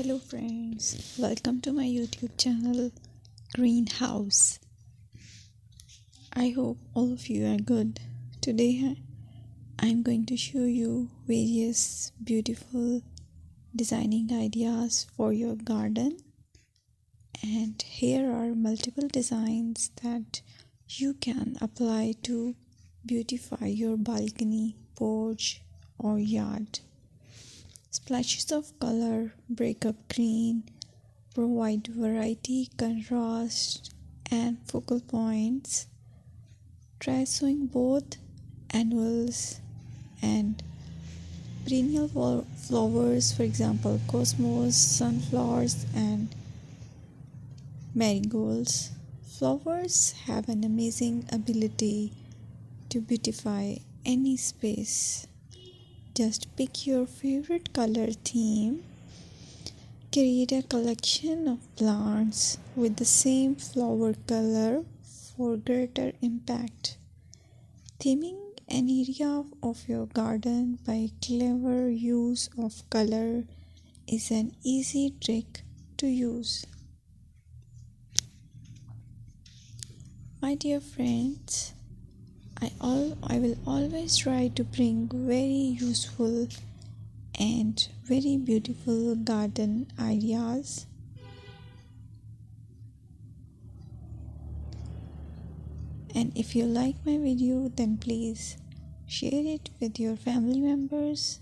Hello friends, welcome to my YouTube channel Greenhouse. I hope all of you are good. Today I'm going to show you various beautiful designing ideas for your garden, and here are multiple designs that you can apply to beautify your balcony, porch or yard. Splashes of color break up green, provide variety, contrast, and focal points. Try sowing both annuals and perennial flowers, for example, cosmos, sunflowers, and marigolds. Flowers have an amazing ability to beautify any space. Just pick your favorite color theme. Create a collection of plants with the same flower color for greater impact. Theming an area of your garden by clever use of color is an easy trick to use. My dear friends, I will always try to bring very useful and very beautiful garden ideas. And if you like my video, then please share it with your family members.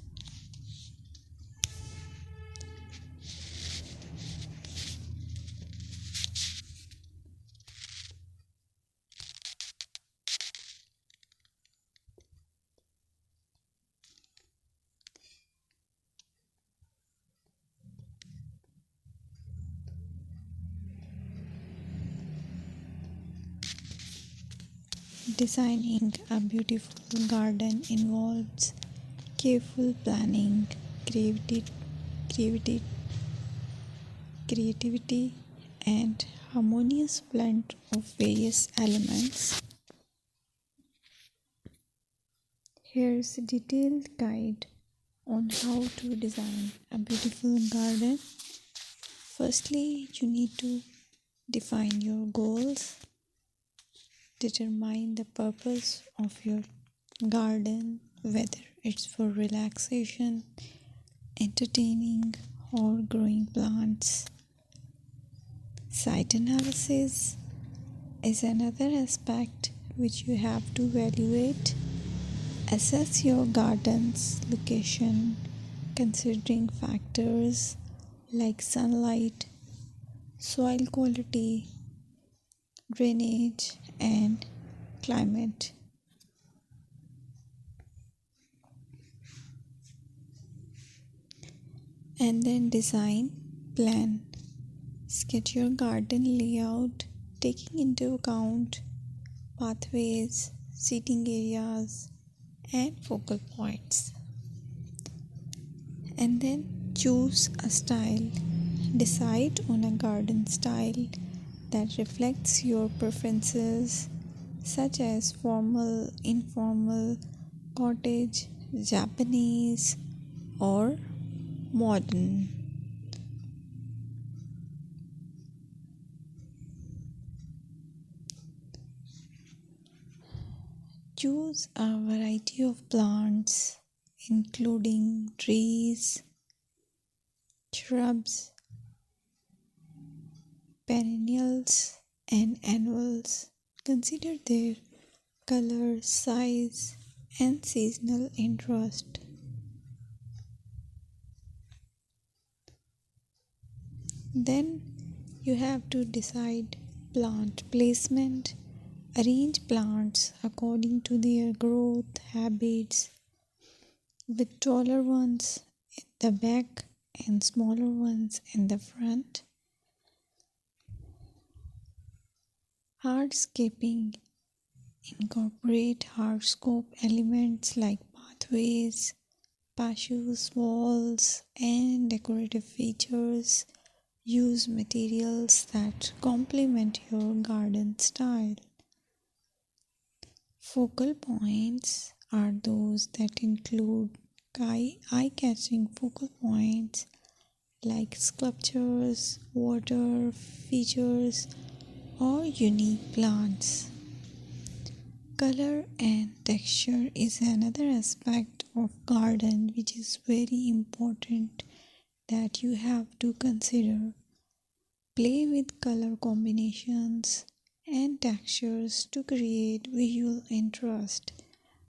Designing a beautiful garden involves careful planning, creativity, creativity, and harmonious blend of various elements. Here's a detailed guide on how to design a beautiful garden. Firstly, you need to define your goals. Determine the purpose of your garden, whether it's for relaxation, entertaining, or growing plants. Site analysis is another aspect which you have to evaluate. Assess your garden's location, considering factors like sunlight, soil quality, drainage, and climate. And then design plan. Sketch your garden layout, taking into account pathways, seating areas, and focal points. And then choose a style. Decide on a garden style that reflects your preferences, such as formal, informal, cottage, Japanese, or modern. Choose a variety of plants, including trees, shrubs, perennials, and annuals. Consider their color, size, and seasonal interest. Then you have to decide plant placement. Arrange plants according to their growth habits, with taller ones in the back and smaller ones in the front. Hardscaping. Incorporate hardscape elements like pathways, patios, walls, and decorative features. Use materials that complement your garden style. Focal points are those that include eye-catching focal points like sculptures, water features, or unique plants. Color and texture is another aspect of garden which is very important that you have to consider. Play with color combinations and textures to create visual interest.